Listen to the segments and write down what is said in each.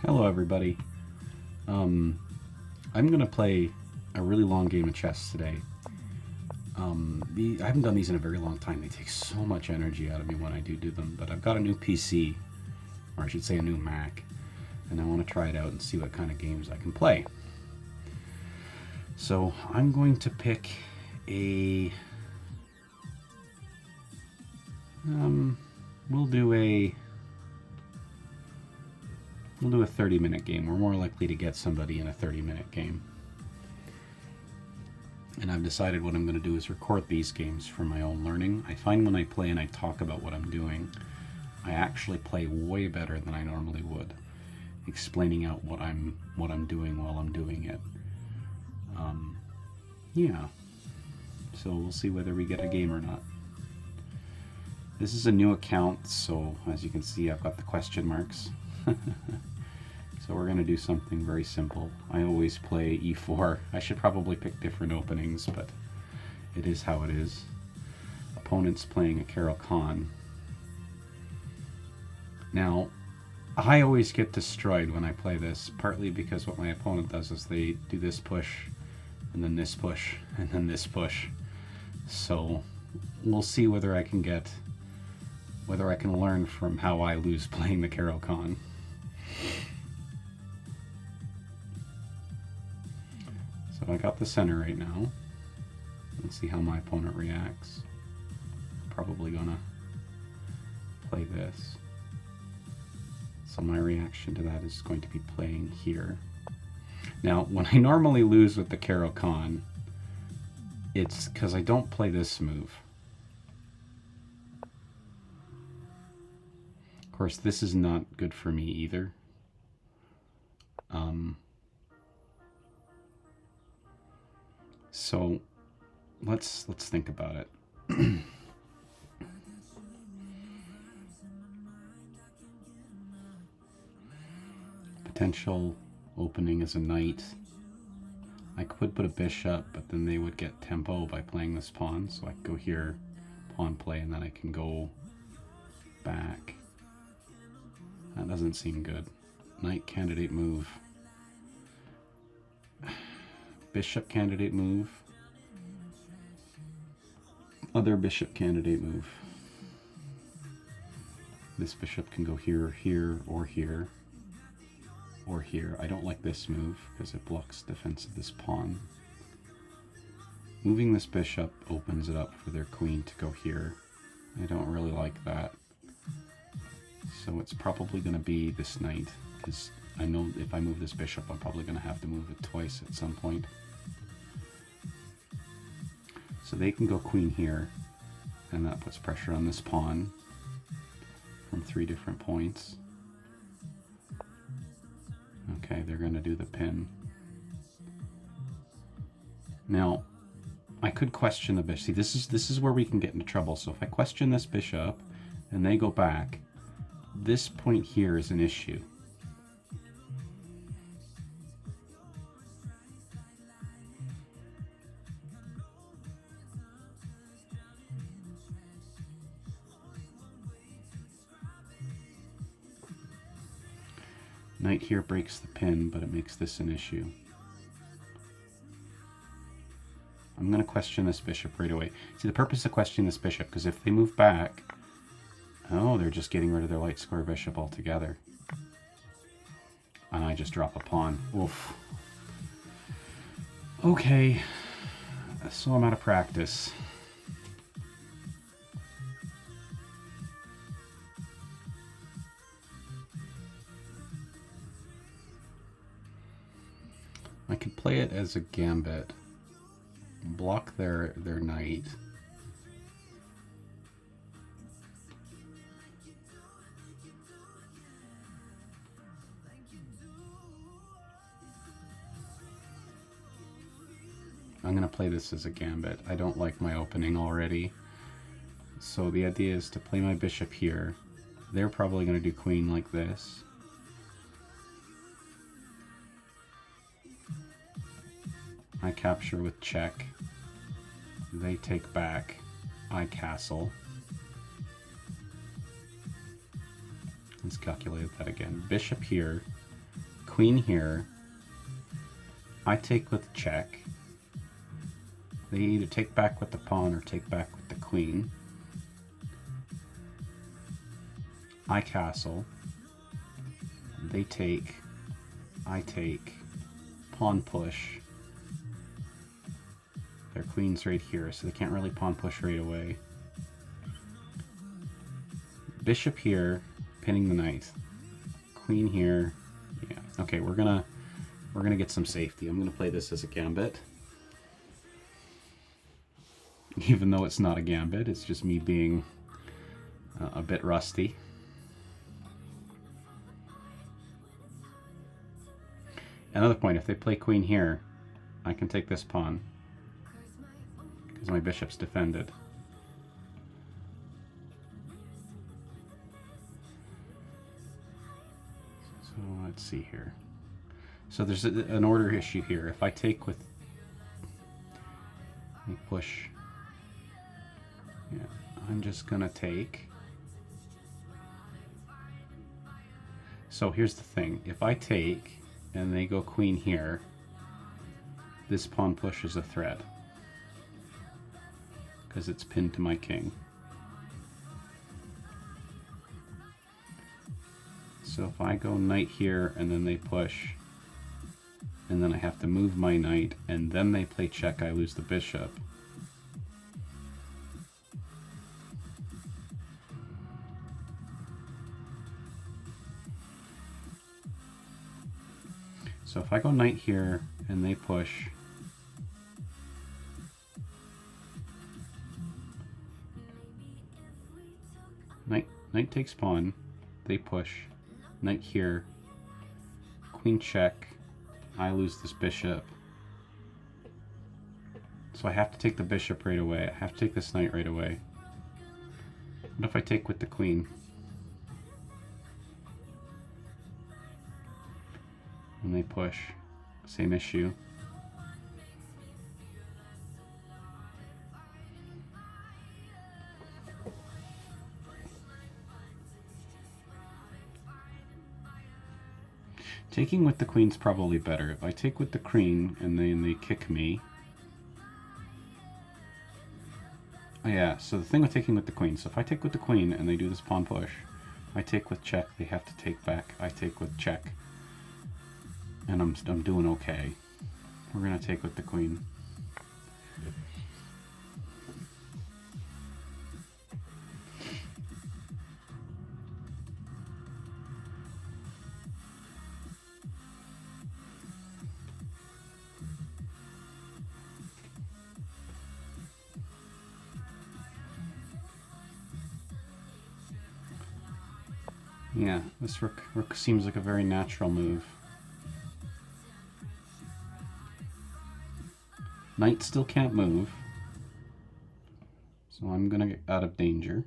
Hello, everybody. I'm gonna play a really long game of chess today. I haven't done these in a very long time. They take so much energy out of me when I do them. But I've got a new PC, or I should say, a new Mac, and I want to try it out and see what kind of games I can play. So I'm going to pick a. We'll do a 30-minute game. We're more likely to get somebody in a 30-minute game. And I've decided what I'm going to do is record these games for my own learning. I find when I play and I talk about what I'm doing, I actually play way better than I normally would, explaining out what I'm doing while I'm doing it. Yeah. So we'll see whether we get a game or not. This is a new account, so as you can see, I've got the question marks. So we're going to do something very simple. I always play e4. I should probably pick different openings, but it is how it is. Opponent's playing a Caro-Kann. Now, I always get destroyed when I play this, partly because what my opponent does is they do this push, and then this push, and then this push. So we'll see whether I can learn from how I lose playing the Caro-Kann. So I got the center right now. Let's see how my opponent reacts. Probably gonna play this. So my reaction to that is going to be playing here. Now, when I normally lose with the Caro-Kann, it's because I don't play this move. Of course, this is not good for me either. So let's think about it. Potential opening is a knight. I could put a bishop, but then they would get tempo by playing this pawn. So I could go here, pawn play, and then I can go back. That doesn't seem good. Knight candidate move. Bishop candidate move. Other bishop candidate move. This bishop can go here, here, or here. Or here. I don't like this move because it blocks defense of this pawn. Moving this bishop opens it up for their queen to go here. I don't really like that. So it's probably going to be this knight, because I know if I move this bishop, I'm probably going to have to move it twice at some point. So they can go queen here, and that puts pressure on this pawn from 3 different points. Okay, they're going to do the pin. Now, I could question the bishop. See, this is where we can get into trouble. So if I question this bishop and they go back, this point here is an issue. Knight here breaks the pin, but it makes this an issue. I'm going to question this bishop right away. See, the purpose of questioning this bishop, because if they move back, oh, they're just getting rid of their light square bishop altogether. And I just drop a pawn. Oof. Okay, so I'm out of practice. I could play it as a gambit, block their knight. I'm going to play this as a gambit. I don't like my opening already. So the idea is to play my bishop here. They're probably going to do queen like this. I capture with check. They take back. I castle. Let's calculate that again. Bishop here. queen here. I take with check. They either take back with the pawn or take back with the queen. I castle. They take. I take. Pawn push. Their queen's right here, so they can't really pawn push right away. Bishop here, pinning the knight. Queen here. Yeah. Okay, we're gonna get some safety. I'm gonna play this as a gambit. Even though it's not a gambit, it's just me being a bit rusty. Another point, if they play queen here, I can take this pawn because my bishop's defended. So let's see here. So there's an order issue here. If I take with, I push. Yeah, I'm just gonna take. So here's the thing. If I take and they go queen here, this pawn push is a threat because it's pinned to my king. So if I go knight here and then they push, and then I have to move my knight, and then they play check, I lose the bishop. So if I go knight here and they push, knight takes pawn, they push, knight here, queen check, I lose this bishop. So I have to take the bishop right away. I have to take this knight right away. What if I take with the queen? And they push. Same issue. Taking with the queen's probably better. If I take with the queen and then they kick me. Oh yeah, so the thing with taking with the queen, so if I take with the queen and they do this pawn push, I take with check, they have to take back, I take with check. And I'm doing okay. We're gonna take with the queen. Yeah, this rook seems like a very natural move. Knight still can't move, so I'm gonna get out of danger.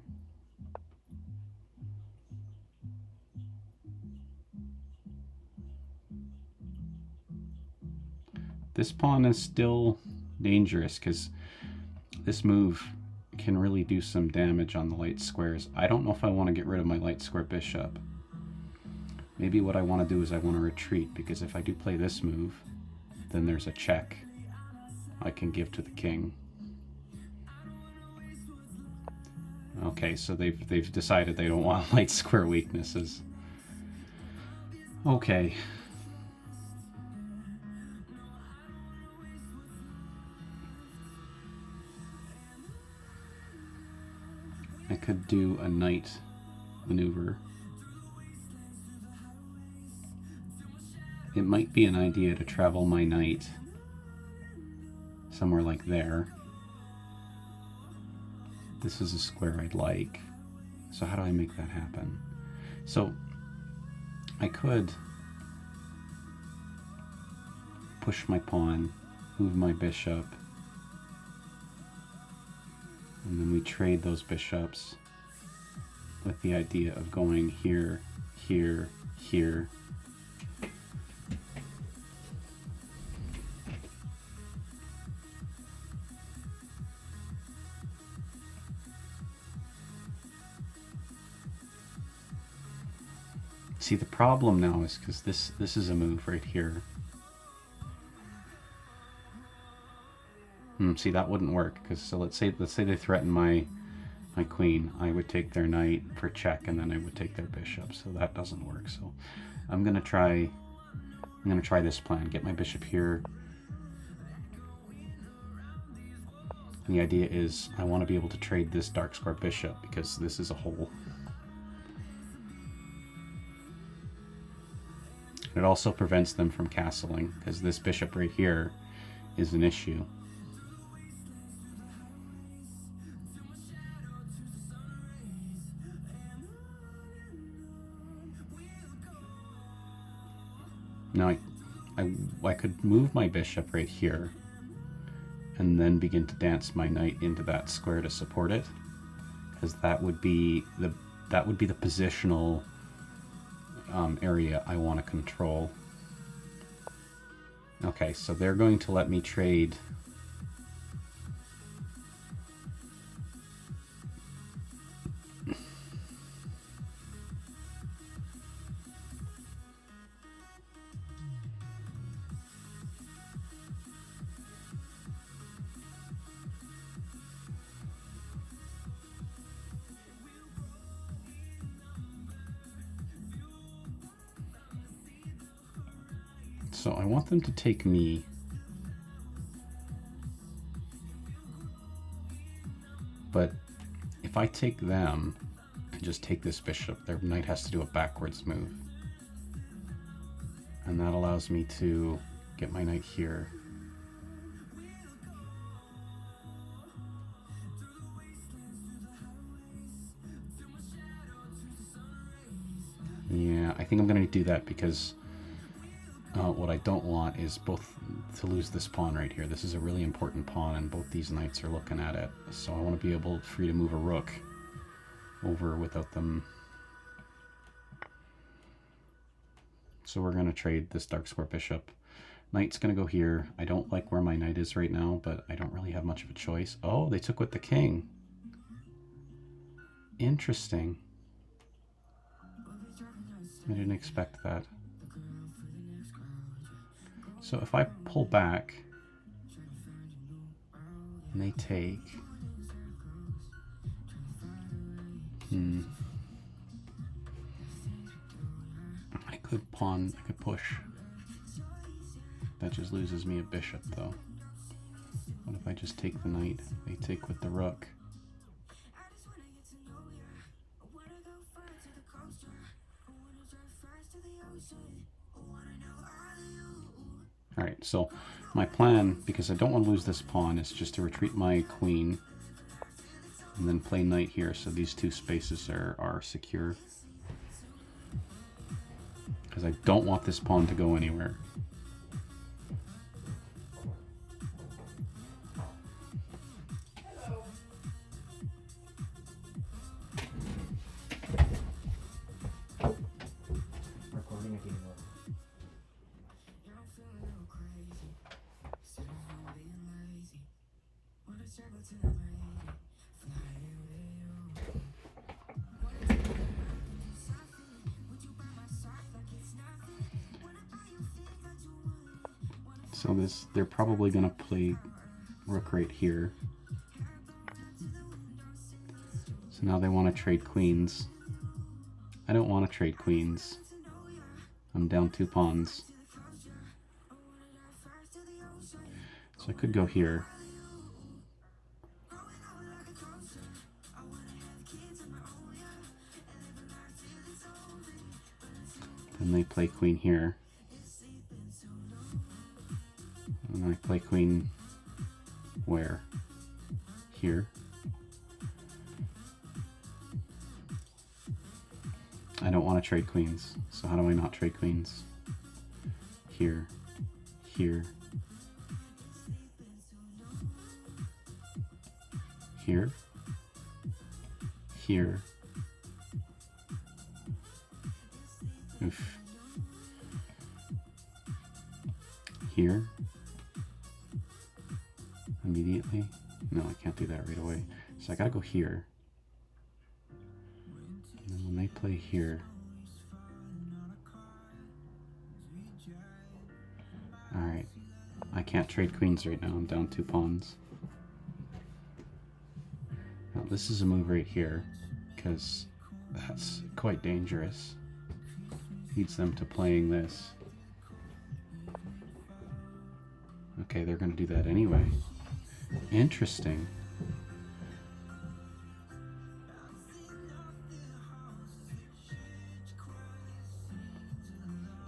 This pawn is still dangerous because this move can really do some damage on the light squares. I don't know if I want to get rid of my light square bishop. Maybe what I want to do is I want to retreat, because if I do play this move, then there's a check I can give to the king. Okay, so they've decided they don't want light square weaknesses. Okay. I could do a knight maneuver. It might be an idea to travel my knight somewhere like there. This is a square I'd like. So how do I make that happen? So I could push my pawn, move my bishop, and then we trade those bishops with the idea of going here, here, here. See, the problem now is because this is a move right here. See, that wouldn't work, because so let's say they threaten my queen. I would take their knight for check, and then I would take their bishop. So that doesn't work. So I'm gonna try this plan. Get my bishop here. And the idea is I want to be able to trade this dark square bishop, because this is a hole. It also prevents them from castling, because this bishop right here is an issue. Now I could move my bishop right here and then begin to dance my knight into that square to support it, because that would be the positional area I want to control. Okay, so they're going to let me trade so I want them to take me. But if I take them and just take this bishop, their knight has to do a backwards move. And that allows me to get my knight here. Yeah, I think I'm going to do that, because what I don't want is both to lose this pawn right here. This is a really important pawn, and both these knights are looking at it. So I want to be able free to move a rook over without them. So we're going to trade this dark square bishop. Knight's going to go here. I don't like where my knight is right now, but I don't really have much of a choice. Oh, they took with the king. Interesting. I didn't expect that. So if I pull back and they take, I could push. That just loses me a bishop though. What if I just take the knight? They take with the rook. Alright, so my plan, because I don't want to lose this pawn, is just to retreat my queen and then play knight here, so these two spaces are secure. Because I don't want this pawn to go anywhere. So they're probably going to play rook right here. So now they want to trade queens. I don't want to trade queens. I'm down 2 pawns. So I could go here. Then they play queen here. And I play queen where? Here. I don't want to trade queens, so how do I not trade queens? Here, here, here, here. Oof. Here. Immediately? No, I can't do that right away. So I gotta go here. And then when they play here, Alright. I can't trade queens right now. I'm down 2 pawns. Now this is a move right here, because that's quite dangerous. Leads them to playing this. Okay, they're going to do that anyway. Interesting.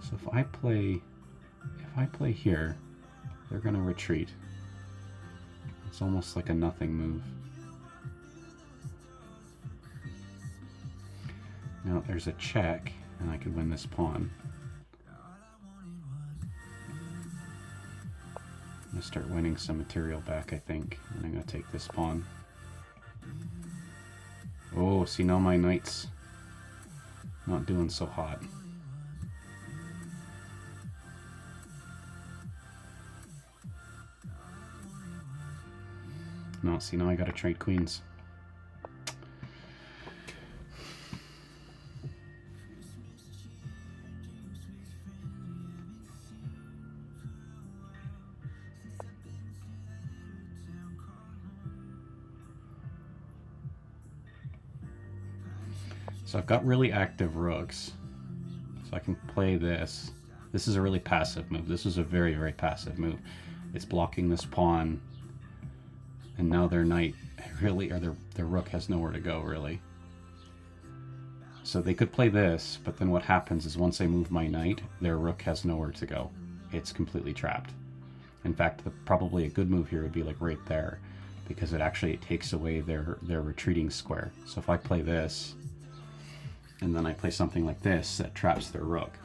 So if I play here, they're going to retreat. It's almost like a nothing move. Now there's a check, and I could win this pawn. I'm going to start winning some material back, I think. And I'm going to take this pawn. Oh, see, now my knight's not doing so hot. No, see, now I gotta trade queens. So I've got really active rooks. So I can play this. This is a really passive move. This is a very, very passive move. It's blocking this pawn. And now their knight really, or their rook has nowhere to go, really. So they could play this, but then what happens is once I move my knight, their rook has nowhere to go. It's completely trapped. In fact, probably a good move here would be like right there, because it takes away their retreating square. So if I play this, and then I play something like this, that traps their rook.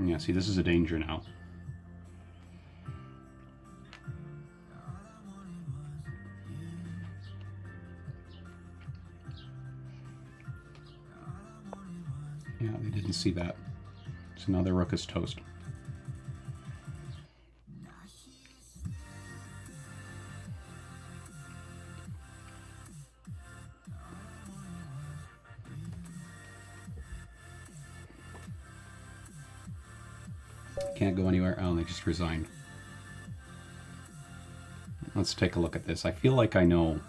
Yeah, see, this is a danger now. Yeah, they didn't see that. So now their rook is toast. Can't go anywhere. Oh, they just resigned. Let's take a look at this. I feel like I know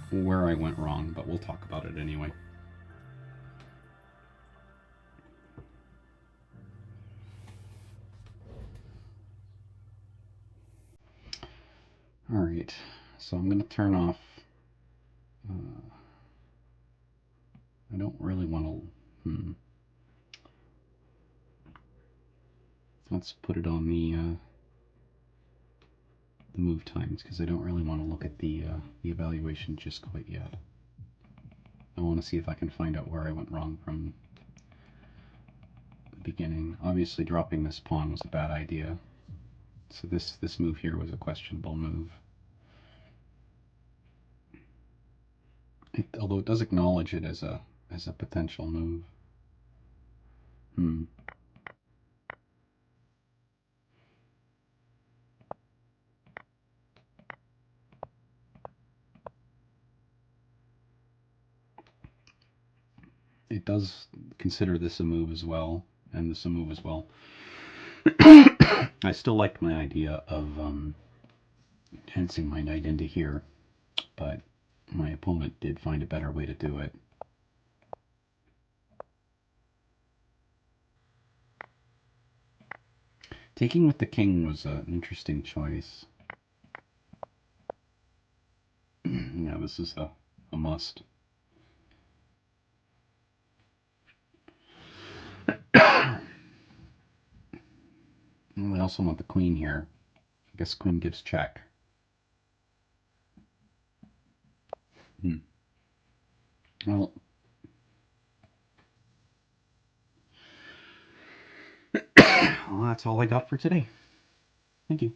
where I went wrong, but we'll talk about it anyway. Alright, so I'm going to turn off... I don't really want to... Let's put it on the move times, because I don't really want to look at the evaluation just quite yet. I want to see if I can find out where I went wrong from the beginning. Obviously, dropping this pawn was a bad idea. So this move here was a questionable move. Although it does acknowledge it as a potential move. It does consider this a move as well, and this a move as well. I still like my idea of tensing my knight into here, but my opponent did find a better way to do it. Taking with the king was an interesting choice. Yeah, this is a must. We also want the queen here. I guess queen gives check. Well, that's all I got for today. Thank you.